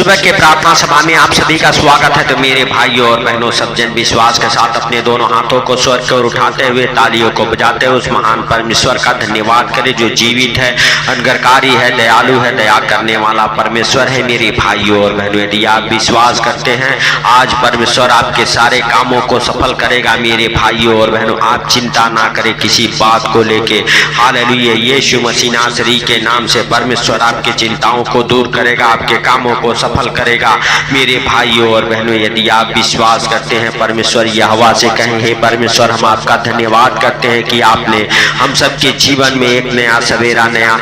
सुबह के प्रार्थना सभा में आप सभी का स्वागत है। तो मेरे भाइयों और बहनों, सब जन विश्वास के साथ अपने दोनों हाथों को स्वर्ग की ओर उठाते हुए तालियों को बजाते हुए उस महान परमेश्वर का धन्यवाद करें जो जीवित है, अनुग्रहकारी है, दयालु है, दया करने वाला परमेश्वर है। मेरे भाइयों और बहनों, यदि आप विश्वास करते हैं आज परमेश्वर आपके सारे कामों को सफल करेगा। मेरे भाइयों और बहनों, आप चिंता ना करें किसी बात को लेके। हालेलुया, यीशु मसीह नासरी के नाम से परमेश्वर आपकी चिंताओं को दूर करेगा, आपके कामों को सफल करेगा। मेरे भाइयों और बहनों, यदि आप विश्वास करते हैं परमेश्वर यहोवा से कहें, हे परमेश्वर, हम आपका धन्यवाद करते हैं कि आपने हम सबके जीवन में एक नया सवेरा, नया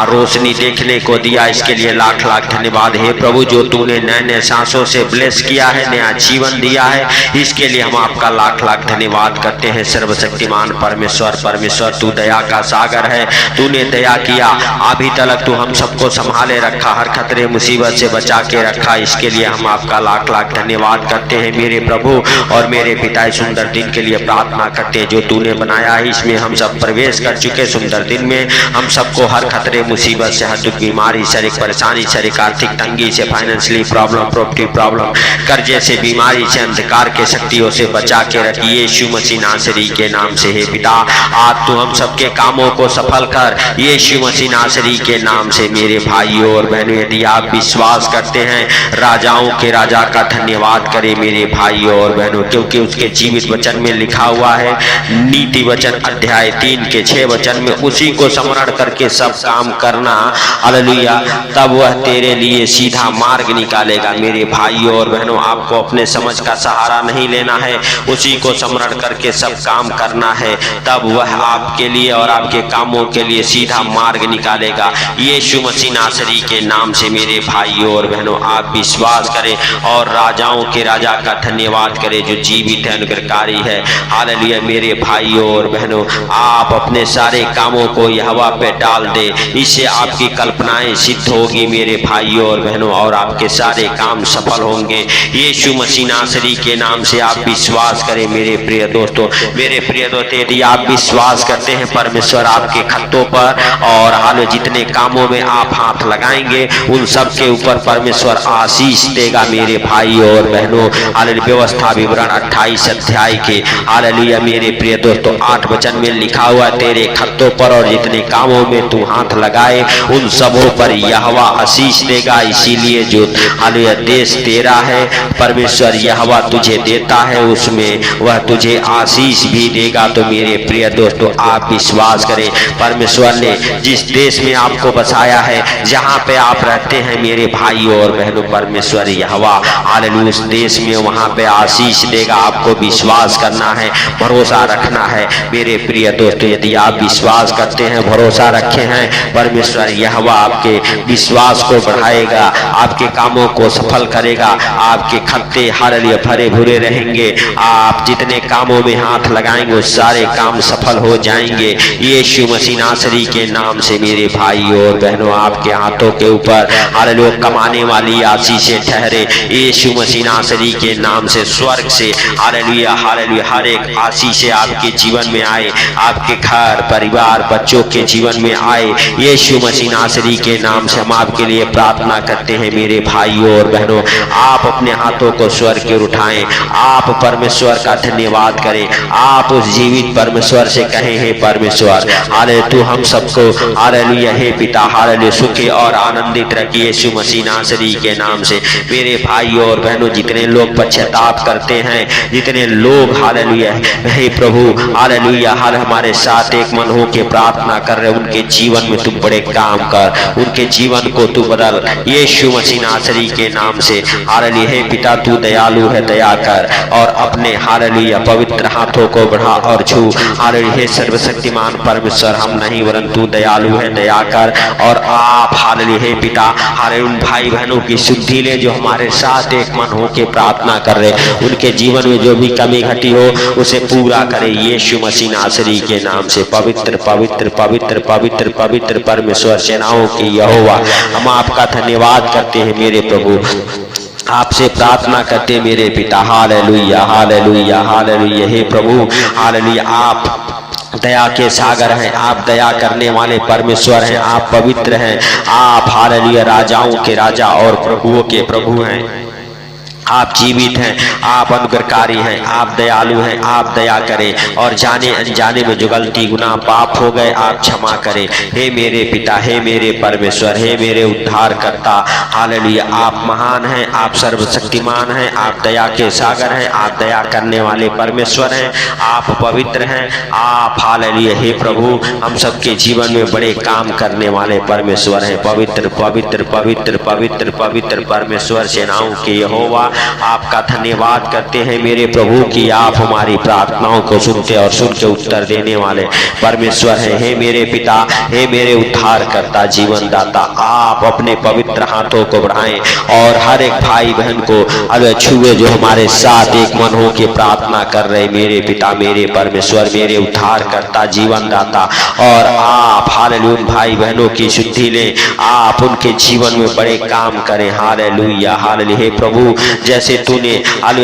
रोशनी देखने को दिया। इसके लिए लाख लाख धन्यवाद। हे प्रभु, जो तूने नए नए सांसों से ब्लेस किया है, नया जीवन दिया है, इसके लिए हम आपका लाख लाख धन्यवाद करते हैं। सर्वशक्तिमान परमेश्वर, परमेश्वर तू दया का सागर है, तूने दया किया, अभी तक तू हम सबको संभाले रखा, हर खतरे मुसीबत से बचा के रखा। इसके लिए हम आपका लाख लाख धन्यवाद करते हैं मेरे प्रभु और मेरे पिता। सुंदर दिन के लिए प्रार्थना करते हैं जो तूने बनाया है, इसमें हम सब प्रवेश कर चुके। सुंदर दिन में हम सबको हर खतरे मुसीबत से, हर दुख, बीमारी, शारीरिक परेशानी, शारीरिक आर्थिक तंगी से, फाइनेंशियली प्रॉब्लम, प्रॉपर्टी प्रॉब्लम, कर्जे से, बीमारी से, अंधकार के शक्तियों से बचा के रखिए यीशु मसीह नासरी के नाम से। हे पिता, आज तू हम सबके कामों को सफल कर यीशु मसीह नासरी के नाम से। मेरे भाइयों और बहनों, यदि आप विश्वास करते हैं राजाओं के राजा का धन्यवाद करें मेरे भाइयों और बहनों, क्योंकि उसके जीवित वचन में लिखा हुआ है, नीति वचन अध्याय 3 के 6 वचन में, उसी को स्मरण करके सब काम करना, हालेलुया, तब वह तेरे लिए सीधा मार्ग निकालेगा। मेरे भाइयों और बहनों, आपको अपने समझ का सहारा नहीं लेना है, उसी को स्मरण करके सब काम करना है, तब वह आपके लिए और आपके कामों के लिए सीधा मार्ग निकालेगा यीशु मसीह नासरी के नाम से। मेरे भाइयों और बहनों, आप विश्वास करें और राजाओं के राजा का धन्यवाद करें जो जीवित है, अनुग्रहकारी है। हालेलुया, मेरे भाइयों और बहनों, आप अपने सारे कामों को यहोवा पे डाल दे, इससे आपकी कल्पनाएं सिद्ध होगी मेरे भाइयों और बहनों, और आपके सारे काम सफल होंगे यीशु मसीह नासरी के नाम से। आप विश्वास करें मेरे प्रिय दोस्तों, मेरे प्रिय दोस्त, यदि आप विश्वास करते हैं परमेश्वर आपके खतों पर और हाल जितने कामों में आप हाथ लगाएंगे उन सब के ऊपर परमेश्वर आशीष देगा मेरे भाइयों और बहनों। हालेलुया, व्यवस्था विवरण 28 अध्याय के, हालेलुया, मेरे प्रिय दोस्तों 8 वचन में लिखा हुआ, तेरे खतों पर और जितने कामों में तू हाथ लगाए उन सबों पर यहोवा आशीष देगा। इसीलिए जो हालेलुया देश तेरा है, परमेश्वर यहोवा तुझे देता है, उसमें वह तुझे आशीष भी देगा। तो मेरे प्रिय दोस्तों, आप विश्वास करें, परमेश्वर ने जिस देश में आपको बसाया है, जहाँ पे आप रहते हैं मेरे भाइयों और बहनों, परमेश्वर यहोवा हालेलुया उस देश में वहाँ पे आशीष देगा। आपको विश्वास करना है, भरोसा रखना है मेरे प्रिय दोस्तों। यदि आप विश्वास करते हैं, भरोसा रखे हैं, परमेश्वर यहोवा आपके विश्वास को बढ़ाएगा, आपके कामों को सफल करेगा, आपके खत्ते हालेलुया भरे भूरे रहेंगे। आप जितने कामों में हाथ लगाएंगे उस सारे काम सफल हो जाएंगे यीशु मसीह नासरी के नाम से। मेरे भाइयों और बहनों, आपके हाथों के ऊपर हालेलुया कमाने वाली आशीषें ठहरे यीशु मसीह नासरी के नाम से। स्वर्ग से हालेलुया हालेलुया हर एक आशीषें आपके जीवन में आए, आपके घर परिवार बच्चों के जीवन में आए यीशु मसीह नासरी के नाम से। हम आपके लिए प्रार्थना करते हैं मेरे भाइयों और बहनों, आप अपने हाथों को स्वर्ग की ओर उठाएं, आप परमेश्वर का धन्यवाद करें, आप उस जीवित परमेश्वर से कहें, हे परमेश्वर हालेलुया तू हम सबको हालेलुया हे पिता हालेलुया सुखी और आनंदित रखिए यीशु मसीह नासरी के नाम से। मेरे भाइयों और बहनों, जितने लोग पश्चाताप करते हैं, जितने लोग हालेलुया हे प्रभु हालेलुया हाल हमारे साथ एक मन हो के प्रार्थना कर रहे, उनके जीवन में तू बड़े काम कर, उनके जीवन को तू बदल यीशु मसीह नासरी के नाम से। हालेलुया हे पिता तू दयालु है, दया कर और अपने हालेलुया पवित्र हाथों को बढ़ा और छू। हालेलुया हे सर्वशक्तिमान परमेश्वर, हम नहीं वरन तू दयालु है, दया कर और आप हालेलुया हे पिता हालेलुया उन भाई बहनों की शुद्धि ले जो हमारे साथ एक मन हो के प्रार्थना कर रहे, उनके जीवन में जो भी कमी घटी हो उसे पूरा करे यीशु मसीह नासरी के नाम से। पवित्र पवित्र पवित्र पवित्र पवित्र परमेश्वर सेनाओं की यहोवा, हम आपका धन्यवाद करते हैं मेरे प्रभु, आपसे प्रार्थना करते मेरे पिता। हालेलुया हालेलुया हालेलुया हे प्रभु हालेलुया, आप दया के सागर हैं, आप दया करने वाले परमेश्वर हैं, आप पवित्र हैं, आप हालेलुया राजाओं के राजा और प्रभुओं के प्रभु हैं। आप जीवित हैं, आप अनुग्रहकारी हैं, आप दयालु हैं, आप दया करें और जाने अनजाने में जो गलती गुनाह पाप हो गए आप क्षमा करें। हे मेरे पिता, हे मेरे परमेश्वर, हे मेरे उद्धार करता, हालेलुया आप महान हैं, आप सर्वशक्तिमान हैं, आप दया के सागर हैं, आप दया करने वाले परमेश्वर हैं, आप पवित्र हैं, आप हालेलुया हे प्रभु हम सबके जीवन में बड़े काम करने वाले परमेश्वर हैं। पवित्र पवित्र पवित्र पवित्र पवित्र परमेश्वर सेनाओं के यहोवा आपका धन्यवाद करते हैं मेरे प्रभु कि आप हमारी प्रार्थनाओं को सुनते और सुन के उत्तर देने वाले परमेश्वर हैं। हे मेरे पिता, हे मेरे उद्धार करता, जीवन दाता, आप अपने पवित्र हाथों को बढ़ाएं और हर एक भाई बहन को अगर छुए जो हमारे साथ एक मन हो के प्रार्थना कर रहे मेरे पिता, मेरे परमेश्वर, मेरे उद्धार करता, जीवन दाता, और आप हालेलुया भाई बहनों की शुद्धि लें, आप उनके जीवन में बड़े काम करें। हालेलुया हालेलुया हे प्रभु जैसे तूने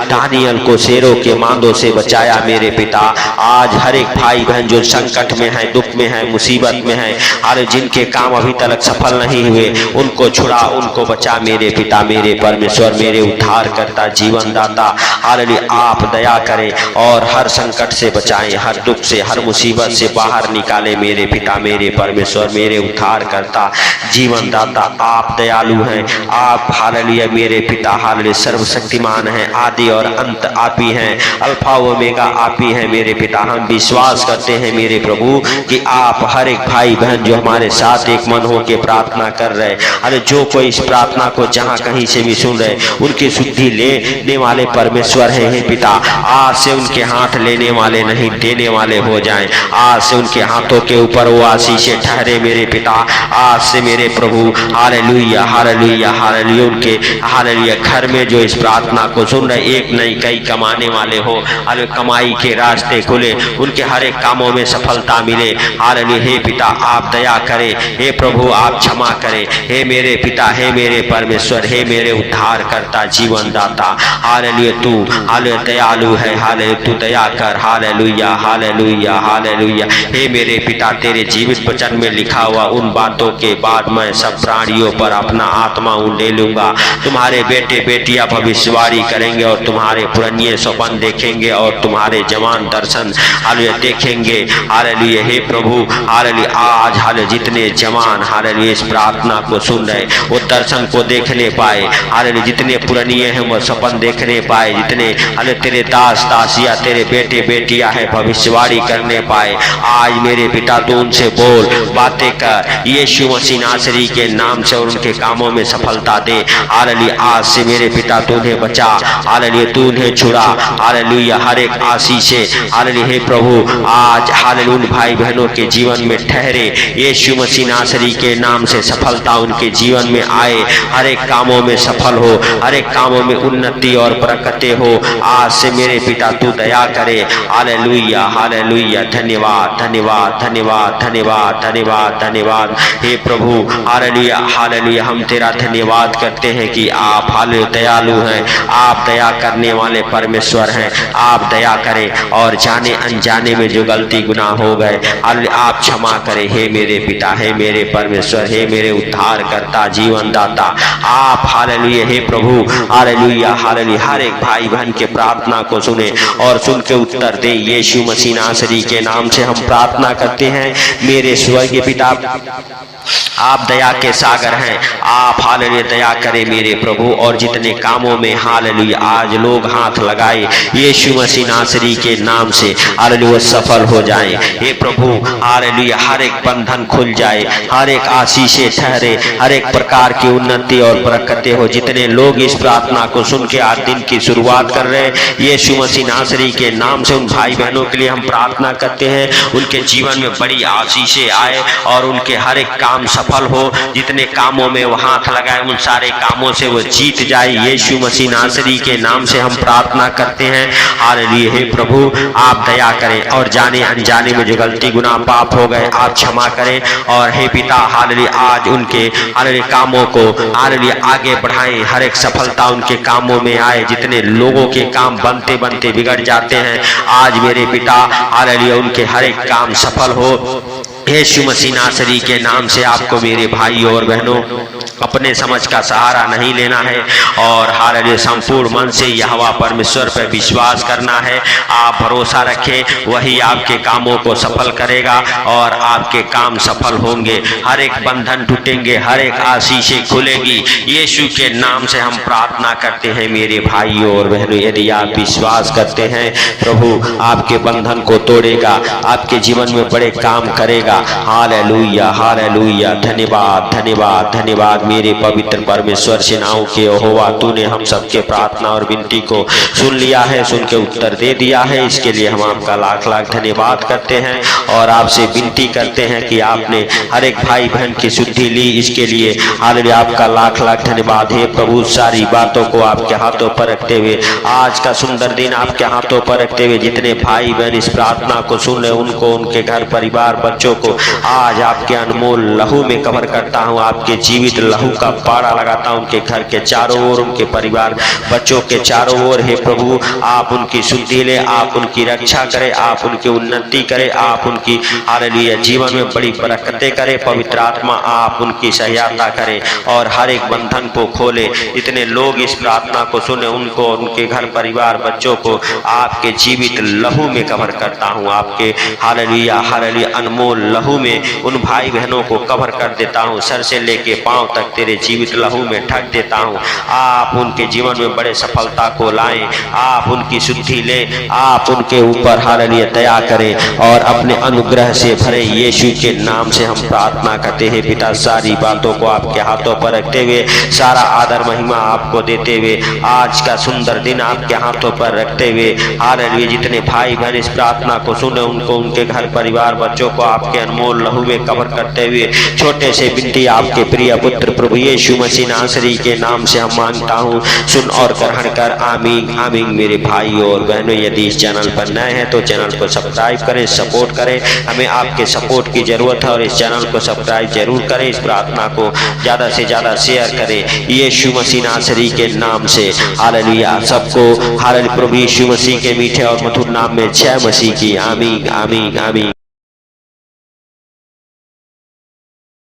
दानियल को शेरों के मांदों से बचाया मेरे पिता, आज हर एक भाई बहन जो संकट में है, दुख में है, मुसीबत में है, अरे जिनके काम अभी तक सफल नहीं हुए उनको छुड़ा, उनको बचा मेरे पिता, मेरे परमेश्वर, मेरे उद्धार करता, जीवन दाता। हालेलुया आप दया करें और हर संकट से बचाएं, हर दुख से, हर मुसीबत से बाहर निकाले मेरे पिता, मेरे परमेश्वर, मेरे उद्धार करता, जीवन दाता। आप दयालु हैं, आप हालेलुया मेरे पिता हालेलुया सर्वशक्तिमान है, आदि और अंत आप ही हैं, अल्फा ओमेगा आप ही हैं मेरे पिता। हम विश्वास करते हैं मेरे प्रभु कि आप हर एक भाई बहन जो हमारे साथ एक मन हो के प्रार्थना कर रहे, अरे जो कोई इस प्रार्थना को जहां कहीं से भी सुन रहे उनकी शुद्धि लेने वाले परमेश्वर हैं। हे पिता आज से उनके हाथ लेने वाले नहीं देने वाले हो जाएं, आज से उनके हाथों के ऊपर वो आशीषें ठहरे मेरे पिता, आज से मेरे प्रभु हालेलुया हालेलुया हालेलुया उनके हालेलुया घर में जो इस प्रार्थना को सुन रहे एक नहीं कई कमाने वाले हो, अरे कमाई के रास्ते खुले, उनके हर एक कामों में सफलता मिले। हालेलुया हे पिता आप दया करें, हे प्रभु आप क्षमा करें, हे मेरे पिता, हे मेरे परमेश्वर, हे मेरे उद्धार करता, जीवन दाता। हालेलुया तू हालेलुया दयालु है, हालेलुया तू दया कर, हालेलुया हालेलुया हालेलुया हे मेरे पिता तेरे जीवित वचन में लिखा हुआ उन बातों के बाद मैं सब प्राणियों पर अपना आत्मा उंडे लूंगा, तुम्हारे बेटे बेटियां भविष्यवाणी करेंगे और तुम्हारे पुराने सपन देखेंगे और तुम्हारे जवान दर्शन हालेलुया देखेंगे। हालेलुया हे प्रभु हालेलुया आज हालेलुया जितने जवान हालेलुया इस प्रार्थना को सुन रहे वो दर्शन को देखने पाए, हालेलुया जितने पुराने हैं वो सपन देखने पाए, जितने हालेलुया तेरे दास दासिया तेरे बेटे बेटियां हैं भविष्यवाणी करने पाए। आज मेरे पिता तू उनसे बोल, बातें कर यीशु मसीह नासरी के नाम से और उनके कामों में सफलता दे। हालेलुया आज से मेरे पिता तू उन्हें बचा, हालेलुया तू उन्हें छुड़ा, हालेलुया हर एक आशीषें हालेलुया हे प्रभु आज हालेलुया उन भाई बहनों के जीवन में ठहरे, यीशु मसीह नासरी के नाम से सफलता उनके जीवन में आए, हर एक कामों में सफल हो, हर एक कामों में उन्नति और बरकतें हो। आज से मेरे पिता तू दया करे। हालेलुया हालेलुया धन्यवाद धन्यवाद धन्यवाद धन्यवाद धन्यवाद धन्यवाद हे प्रभु हालेलुया हालेलुया हम तेरा धन्यवाद करते हैं कि आप हालेलुया दयालु हैं, आप दया करने वाले परमेश्वर हैं, आप दया करें और जाने अनजाने में जो गलती गुनाह हो गए आप क्षमा करें। हे मेरे पिता, हे मेरे परमेश्वर, हे मेरे उद्धार करता, जीवन दाता, आप हालेलुया हे प्रभु हालेलुया हालेलुया हर एक भाई बहन के प्रार्थना को सुने और सुन के उत्तर दे। यीशु मसीह नासरी के नाम से हम प्रार्थना करते हैं मेरे स्वर्गीय पिता, आप दया के सागर हैं, आप हालेलुया दया करें मेरे प्रभु। और जितने कामों में हालेलुया आज लोग हाथ लगाए यीशु मसीह नासरी के नाम से हालेलुया सफल हो जाएं। हे प्रभु हालेलुया हर एक बंधन खुल जाए, हर एक आशीषें ठहरे, हर एक प्रकार की उन्नति और बरकतें हो। जितने लोग इस प्रार्थना को सुन के आज दिन की शुरुआत कर रहे हैं यीशु मसीह नासरी के नाम से उन भाई बहनों के लिए हम प्रार्थना करते हैं, उनके जीवन में बड़ी आशीषें आए और उनके हर एक काम सफल हो। जितने कामों में वो हाथ लगाए उन सारे कामों से वो जीत जाए यीशु यीशु मसीह नासरी के नाम से हम प्रार्थना करते हैं। हालेलुया। हे प्रभु आप दया करें और जाने अनजाने में जो गलती गुनाह पाप हो गए आप क्षमा करें। और हे पिता हालेलुया आज उनके हालेलुया कामों को हालेलुया आगे बढ़ाएं, हर एक सफलता उनके कामों में आए। जितने लोगों के काम बनते बनते बिगड़ जाते हैं आज मेरे पिता हालेलुया उनके हर एक काम सफल हो। यीशु मसीह नासरी के नाम से आपको मेरे भाइयों और बहनों अपने समझ का सहारा नहीं लेना है और हालेलुया संपूर्ण मन से यहोवा परमेश्वर पर विश्वास करना है। आप भरोसा रखें, वही आपके कामों को सफल करेगा और आपके काम सफल होंगे। हर एक बंधन टूटेंगे, हर एक आशीषें खुलेगी। यीशु के नाम से हम प्रार्थना करते हैं मेरे भाइयों और बहनों। यदि आप विश्वास करते हैं प्रभु आपके बंधन को तोड़ेगा, आपके जीवन में बड़े काम करेगा। Hallelujah hallelujah. धन्यवाद धन्यवाद धन्यवाद मेरे पवित्र परमेश्वर सेनाओं के यहोवा, तूने हम सबके प्रार्थना और विनती को सुन लिया है, सुन के उत्तर दे दिया है। इसके लिए हम आपका लाख लाख धन्यवाद करते हैं और आपसे विनती करते हैं कि आपने हर एक भाई बहन की शुद्धि ली, इसके लिए हालेलुया आपका लाख लाख धन्यवाद। हे प्रभु सारी बातों को आपके हाथों पर रखते हुए, आज का सुंदर दिन आपके हाथों पर रखते हुए, जितने भाई बहन इस प्रार्थना को सुन रहे उनको, उनके घर परिवार बच्चों को आज आपके अनमोल लहू में कवर करता हूँ। आपके जीवित लहू का पाड़ा लगाता हूँ उनके घर के चारों ओर, उनके परिवार बच्चों के चारों ओर। हे प्रभु आप उनकी शुद्धि ले, आप उनकी रक्षा करें, आप उनकी उन्नति करें, आप उनकी हालेलुया जीवन में बड़ी बरकतें करें। पवित्र आत्मा आप उनकी सहायता करें और हर एक बंधन को खोले। इतने लोग इस प्रार्थना को सुने उनको, उनके घर परिवार बच्चों को आपके जीवित लहू में कवर करता हूँ। आपके हालेलुया हालेलुया अनमोल लहू में उन भाई बहनों को कवर कर देता हूँ, सर से लेके पांव तक तेरे जीवित लहू में ढक देता हूँ। आप उनके जीवन में बड़े सफलता को लाएं, आप उनकी शुद्धि ले, आप उनके ऊपर हालेलुया दया करें और अपने अनुग्रह से भरे। यीशु के नाम से हम प्रार्थना करते हैं पिता, सारी बातों को आपके हाथों पर रखते हुए, सारा आदर महिमा आपको देते हुए, आज का सुंदर दिन आपके हाथों पर रखते हुए हालेलुया जितने भाई बहन इस प्रार्थना को सुने उनको, उनके घर परिवार बच्चों को आपके अनमोल लहू में कवर करते हुए, छोटे से बिनती आपके प्रिय पुत्र प्रभु यीशु मसीह नासरी के नाम से हम मांगता हूँ, सुन और ग्रहण कर। आमीन आमीन। मेरे भाइयों और बहनों यदि इस चैनल पर नए हैं तो चैनल को सब्सक्राइब करें, सपोर्ट करें। हमें आपके सपोर्ट की जरूरत है और इस चैनल को सब्सक्राइब जरूर करें। इस प्रार्थना को ज्यादा से ज्यादा शेयर करें यीशु मसीह नासरी के नाम से। हालेलुया सबको हालेलुया प्रभु यीशु मसीह के मीठे और मधुर नाम में जय मसीह की। आमीन आमीन आमीन।